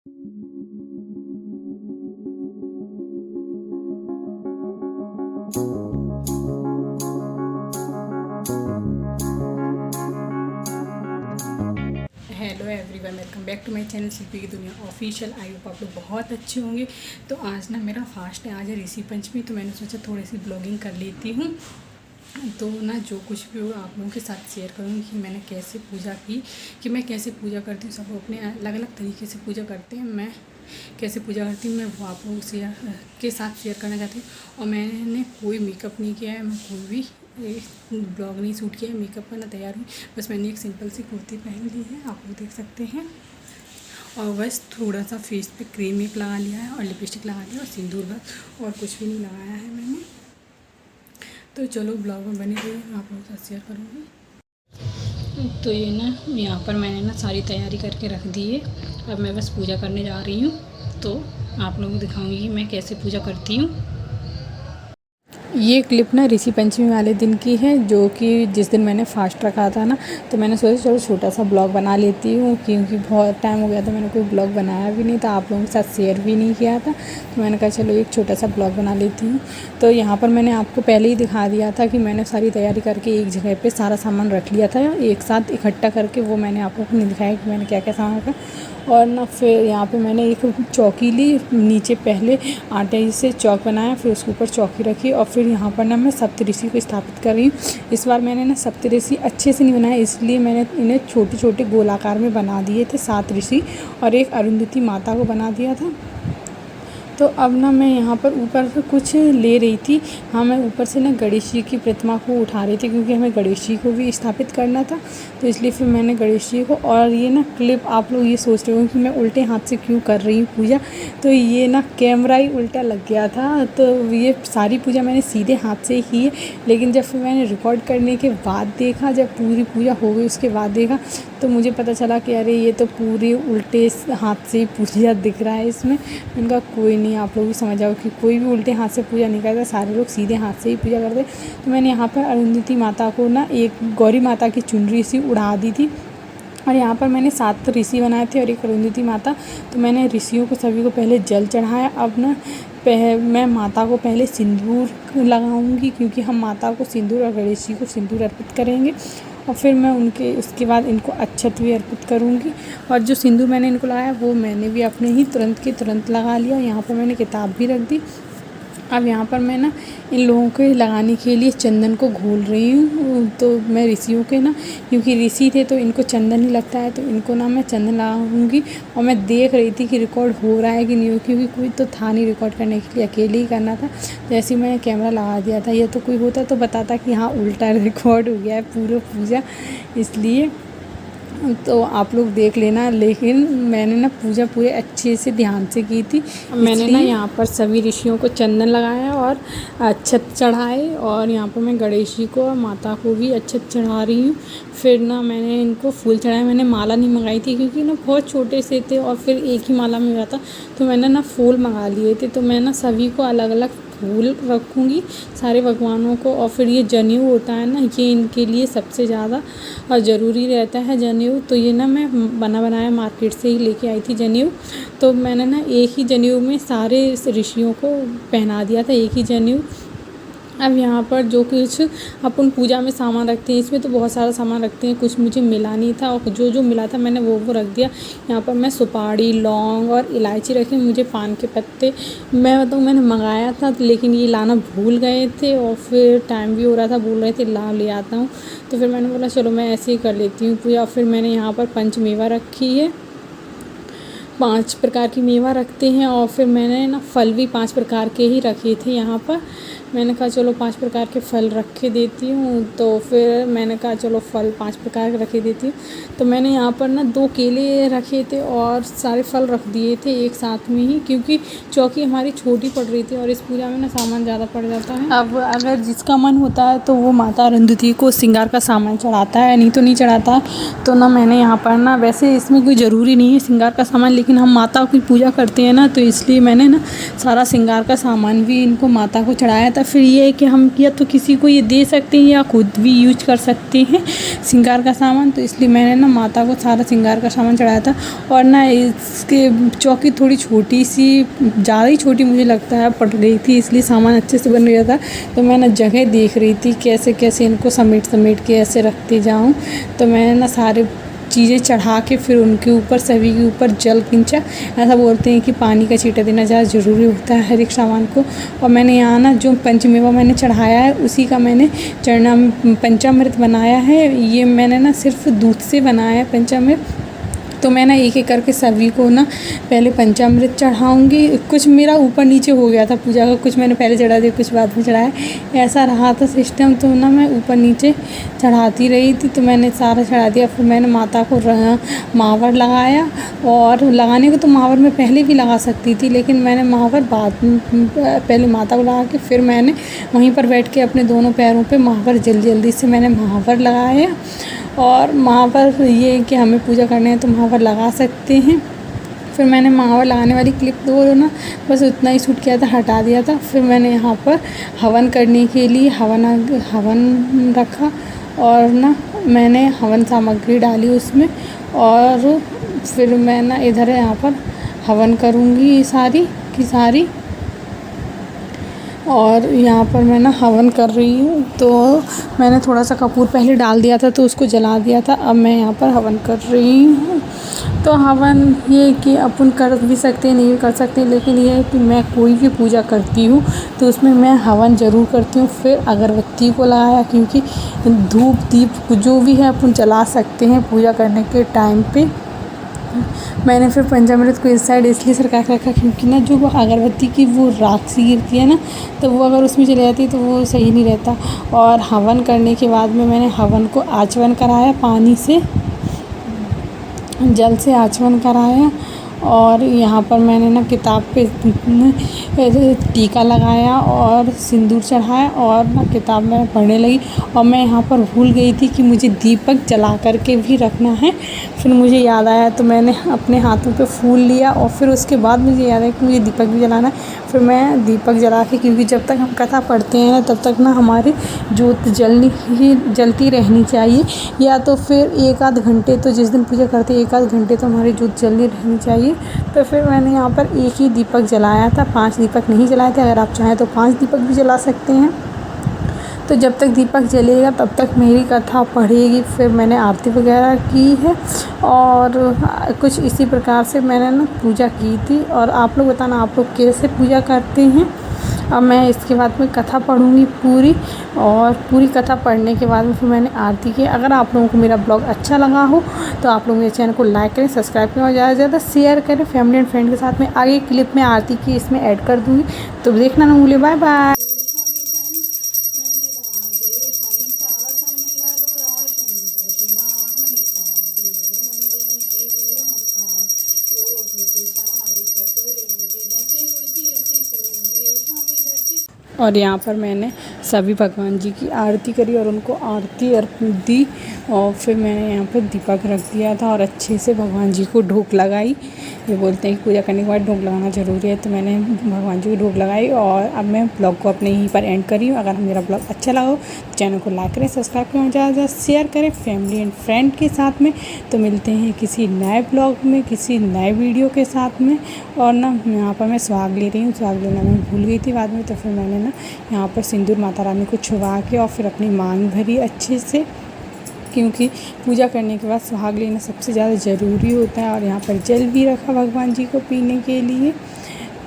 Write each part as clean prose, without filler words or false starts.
Hello everyone, welcome back to my channel Shilpi की दुनिया official. I hope आप लोग बहुत अच्छे होंगे। तो आज ना मेरा फास्ट है, आज है ऋषि पंचमी, तो मैंने सोचा थोड़ी सी ब्लॉगिंग कर लेती हूँ। तो ना जो कुछ भी हो आप लोगों के साथ शेयर करूँगी कि मैंने कैसे पूजा की, कि मैं कैसे पूजा करती हूँ। सब अपने अलग अलग तरीके से पूजा करते हैं, मैं कैसे पूजा करती हूँ मैं वो आप लोगों से के साथ शेयर करना चाहती हूँ। और मैंने कोई मेकअप नहीं किया है, मैं कोई भी ब्लॉग नहीं शूट किया है, मेकअप करना तैयार हुई। बस मैंने एक सिंपल सी कुर्ती पहन ली है, आप लोग देख सकते हैं। और बस थोड़ा सा फेस पे क्रीम मेक लगा लिया है और लिपस्टिक लगा लिया और सिंदूर, बस और कुछ भी नहीं लगाया है मैंने। तो चलो ब्लॉग में बने रहिए, आप लोगों के साथ शेयर करूँगी। तो ये ना यहाँ पर मैंने ना सारी तैयारी करके रख दी है, अब मैं बस पूजा करने जा रही हूँ। तो आप लोगों को दिखाऊंगी कि मैं कैसे पूजा करती हूँ। ये क्लिप ना ऋषि पंचमी वाले दिन की है, जो कि जिस दिन मैंने फास्ट रखा था ना, तो मैंने सोचा चलो छोटा सा ब्लॉग बना लेती हूँ, क्योंकि बहुत टाइम हो गया था मैंने कोई ब्लॉग बनाया भी नहीं था, आप लोगों के साथ शेयर भी नहीं किया था। तो मैंने कहा चलो एक छोटा सा ब्लॉग बना लेती हूँ। तो यहाँ पर मैंने आपको पहले ही दिखा दिया था कि मैंने सारी तैयारी करके एक जगह पर सारा सामान रख लिया था एक साथ इकट्ठा करके, वो मैंने आप लोगों को नहीं दिखाया कि मैंने क्या क्या सामान रखा। और ना फिर यहाँ पे मैंने एक चौकी ली, नीचे पहले आटे से चौक बनाया, फिर उसके ऊपर चौकी रखी। और फिर यहाँ पर ना मैं सप्तऋषि को स्थापित कर रही हूँ। इस बार मैंने ना सप्तऋषि अच्छे से नहीं बनाया, इसलिए मैंने इन्हें छोटे छोटे गोलाकार में बना दिए थे, 7 ऋषि, और एक अरुंधति माता को बना दिया था। तो अब ना मैं यहाँ पर ऊपर से कुछ ले रही थी। हाँ, मैं ऊपर से ना गणेश जी की प्रतिमा को उठा रही थी, क्योंकि हमें गणेश जी को भी स्थापित करना था। तो इसलिए फिर मैंने गणेश जी को, और ये ना क्लिप आप लोग ये सोच रहे हो कि मैं उल्टे हाथ से क्यों कर रही हूँ पूजा, तो ये ना कैमरा ही उल्टा लग गया था। तो ये सारी पूजा मैंने सीधे हाथ से ही की है, लेकिन जब फिर मैंने रिकॉर्ड करने के बाद देखा, जब पूरी पूजा हो गई उसके बाद देखा, तो मुझे पता चला कि अरे ये तो पूरी उल्टे हाथ से ही पूजा दिख रहा है इसमें। उनका कोई नहीं, आप लोग भी समझ जाओ कि कोई भी उल्टे हाथ से पूजा नहीं करता, सारे लोग सीधे हाथ से ही पूजा करते। तो मैंने यहाँ पर अरुंधति माता को ना एक गौरी माता की चुनरी सी उड़ा दी थी, और यहाँ पर मैंने 7 ऋषि बनाए थे और एक अरुंधति माता। तो मैंने ऋषियों को सभी को पहले जल चढ़ाया। अब ना मैं माता को पहले सिंदूर लगाऊंगी, क्योंकि हम माता को सिंदूर और गणेश जी को सिंदूर अर्पित करेंगे। और फिर मैं उसके बाद इनको अक्षत भी अर्पित करूँगी। और जो सिंदूर मैंने इनको लगाया वो मैंने भी अपने ही तुरंत के तुरंत लगा लिया। यहाँ पर मैंने किताब भी रख दी। अब यहाँ पर मैं ना इन लोगों के लगाने के लिए चंदन को घोल रही हूँ। तो मैं ऋषियों के ना, क्योंकि ऋषि थे तो इनको चंदन ही लगता है, तो इनको ना मैं चंदन लगाऊंगी। और मैं देख रही थी कि रिकॉर्ड हो रहा है कि नहीं हो, क्योंकि कोई तो था नहीं रिकॉर्ड करने के लिए, अकेले ही करना था। जैसे ही मैंने कैमरा लगा दिया था, या तो कोई होता तो बताता कि हाँ उल्टा रिकॉर्ड हो गया है पूरा पूजा, इसलिए तो आप लोग देख लेना। लेकिन मैंने ना पूजा पूरे अच्छे से ध्यान से की थी। मैंने ना यहाँ पर सभी ऋषियों को चंदन लगाया और अक्षत चढ़ाए, और यहाँ पर मैं गणेश जी को और माता को भी अक्षत चढ़ा रही हूँ। फिर ना मैंने इनको फूल चढ़ाया। मैंने माला नहीं मंगाई थी, क्योंकि ना बहुत छोटे से थे और फिर एक ही माला में हुआ था, तो मैंने ना फूल मंगा लिए थे। तो मैं ना सभी को अलग अलग फूल रखूँगी, सारे भगवानों को। और फिर ये जनेऊ होता है ना, ये इनके लिए सबसे ज़्यादा ज़रूरी रहता है जनेऊ। तो ये ना मैं बना बनाया मार्केट से ही लेके आई थी जनेऊ। तो मैंने ना एक ही जनेऊ में सारे ऋषियों को पहना दिया था, एक ही जनेऊ। अब यहाँ पर जो कुछ अपन पूजा में सामान रखते हैं, इसमें तो बहुत सारा सामान रखते हैं, कुछ मुझे मिला नहीं था, और जो जो मिला था मैंने वो रख दिया। यहाँ पर मैं सुपारी, लौंग और इलायची रखी, मुझे पान के पत्ते, मैं बताऊँ मैंने मंगाया था, लेकिन ये लाना भूल गए थे, और फिर टाइम भी हो रहा था, बोल रहे थे ला ले आता हूँ। तो फिर मैंने बोला चलो मैं ऐसे ही कर लेती हूँ पूजा। फिर मैंने यहाँ पर पंचमेवा रखी है, 5 प्रकार की मेवा रखते हैं। और फिर मैंने ना फल भी 5 प्रकार के ही रखे थे यहाँ पर। मैंने कहा चलो 5 प्रकार के फल रखे देती हूँ। तो फिर मैंने कहा चलो फल 5 प्रकार के रखे देती हूँ। तो मैंने यहाँ पर ना 2 केले रखे थे और सारे फल रख दिए थे एक साथ में ही, क्योंकि चौकी हमारी छोटी पड़ रही थी और इस पूजा में ना सामान ज़्यादा पड़ जाता है। अब अगर जिसका मन होता है तो वो माता अरुंधति को श्रृंगार का सामान चढ़ाता है, नहीं तो नहीं चढ़ाता। तो ना मैंने यहाँ पर ना, वैसे इसमें कोई ज़रूरी नहीं है श्रृंगार का सामान, लेकिन हम माता की पूजा करते हैं ना, तो इसलिए मैंने ना सारा श्रृंगार का सामान भी इनको माता को चढ़ाया था। फिर ये है कि हम या तो किसी को ये दे सकते हैं या खुद भी यूज कर सकते हैं श्रृंगार का सामान। तो इसलिए मैंने ना माता को सारा श्रृंगार का सामान चढ़ाया था। और ना इसके चौकी थोड़ी छोटी सी, ज़्यादा ही छोटी मुझे लगता है पड़ गई थी, इसलिए सामान अच्छे से बन गया था। तो मैं ना जगह देख रही थी कैसे कैसे इनको समेट के ऐसे रखती जाऊँ। तो मैंने ना सारे चीज़ें चढ़ा के फिर उनके ऊपर सभी के ऊपर जल खींचा। ऐसा बोलते हैं कि पानी का छींटा देना ज़्यादा ज़रूरी होता है हर एक सामान को। और मैंने यहाँ ना जो पंचमेवा मैंने चढ़ाया है उसी का मैंने पंचामृत बनाया है। ये मैंने ना सिर्फ दूध से बनाया है पंचामृत। तो मैं ना एक एक करके सभी को ना पहले पंचामृत चढ़ाऊँगी। कुछ मेरा ऊपर नीचे हो गया था पूजा का, कुछ मैंने पहले चढ़ा दिया, कुछ बाद में चढ़ाया, ऐसा रहा था सिस्टम। तो ना मैं ऊपर नीचे चढ़ाती रही थी। तो मैंने सारा चढ़ा दिया। फिर मैंने माता को महावर लगाया। और लगाने को तो महावर मैं पहले भी लगा सकती थी, लेकिन मैंने महावर पहले माता को लगा के फिर मैंने वहीं पर बैठ के अपने दोनों पैरों पे महावर जल्दी से मैंने महावर लगाया। और महावर ये है कि हमें पूजा करने है तो महावर लगा सकते हैं। फिर मैंने महावर लगाने वाली क्लिप तो ना बस उतना ही शूट किया था, हटा दिया था। फिर मैंने यहाँ पर हवन करने के लिए हवन रखा। और ना मैंने हवन सामग्री डाली उसमें। और फिर मैं ना इधर यहाँ पर हवन करूँगी सारी की सारी। और यहाँ पर मैं ना हवन कर रही हूँ। तो मैंने थोड़ा सा कपूर पहले डाल दिया था तो उसको जला दिया था। अब मैं यहाँ पर हवन कर रही हूँ। तो हवन ये कि अपन कर भी सकते हैं, नहीं भी कर सकते, लेकिन ये है कि मैं कोई भी पूजा करती हूँ तो उसमें मैं हवन ज़रूर करती हूँ। फिर अगरबत्ती को लगाया, क्योंकि धूप दीप जो भी है अपन जला सकते हैं पूजा करने के टाइम पे। मैंने फिर पंचामृत को इस साइड इसलिए सरका के रखा क्योंकि ना जो वो अगरबत्ती की वो राख सी गिरती है ना, तो वो अगर उसमें चली जाती है तो वो सही नहीं रहता। और हवन करने के बाद में मैंने हवन को आचमन कराया, पानी से जल से आचमन कराया। और यहाँ पर मैंने ना किताब पे टीका लगाया और सिंदूर चढ़ाया और ना किताब में पढ़ने लगी। और मैं यहाँ पर भूल गई थी कि मुझे दीपक जला कर के भी रखना है। फिर मुझे याद आया तो मैंने अपने हाथों पे फूल लिया और फिर उसके बाद मुझे याद आया कि मुझे दीपक भी जलाना है। फिर मैं दीपक जला के, क्योंकि जब तक हम कथा पढ़ते हैं तब तक ना हमारी जोत जलती रहनी चाहिए। या तो फिर 1 आध घंटे, तो जिस दिन पूजा करते हैं 1 आध घंटे तो हमारी जोत जलनी रहनी चाहिए। तो फिर मैंने यहाँ पर एक ही दीपक जलाया था, 5 दीपक नहीं जलाए थे। अगर आप चाहें तो 5 दीपक भी जला सकते हैं। तो जब तक दीपक जलेगा तब तक मेरी कथा पढ़ेगी। फिर मैंने आरती वगैरह की है और कुछ इसी प्रकार से मैंने ना पूजा की थी। और आप लोग बताना आप लोग कैसे पूजा करते हैं। अब मैं इसके बाद में कथा पढ़ूँगी पूरी, और पूरी कथा पढ़ने के बाद में फिर मैंने आरती की। अगर आप लोगों को मेरा ब्लॉग अच्छा लगा हो तो आप लोग मेरे चैनल को लाइक करें, सब्सक्राइब करें और ज़्यादा से ज़्यादा शेयर करें फैमिली एंड फ्रेंड के साथ में। आगे क्लिप में आरती की इसमें ऐड कर दूँगी, तो देखना ना भूलें। Bye bye. और यहाँ पर मैंने सभी भगवान जी की आरती करी और उनको आरती अर्पण दी। और फिर मैंने यहाँ पर दीपक रख दिया था और अच्छे से भगवान जी को ढोक लगाई। ये बोलते हैं कि पूजा करने के बाद ढोक लगाना ज़रूरी है, तो मैंने भगवान जी को ढोक लगाई। और अब मैं ब्लॉग को अपने यहीं पर एंड करी हूँ। अगर मेरा ब्लॉग अच्छा लगा हो तो चैनल को लाइक करें, सब्सक्राइब करें, ज़्यादा से ज़्यादा शेयर करें फैमिली एंड फ्रेंड के साथ में। तो मिलते हैं किसी नए ब्लॉग में, किसी नए वीडियो के साथ में। और ना यहाँ पर मैं सुहाग ले रही हूँ, सुहाग लेना मैं भूल गई थी बाद में। तो फिर मैंने ना यहाँ पर सिंदूर माता रानी को छुपा के और फिर अपनी मांग भरी अच्छे से, क्योंकि पूजा करने के बाद सुहाग लेना सबसे ज़्यादा ज़रूरी होता है। और यहाँ पर जल भी रखा भगवान जी को पीने के लिए।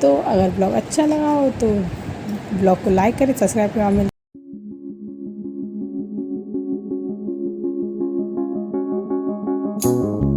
तो अगर ब्लॉग अच्छा लगा हो तो ब्लॉग को लाइक करें, सब्सक्राइब करें।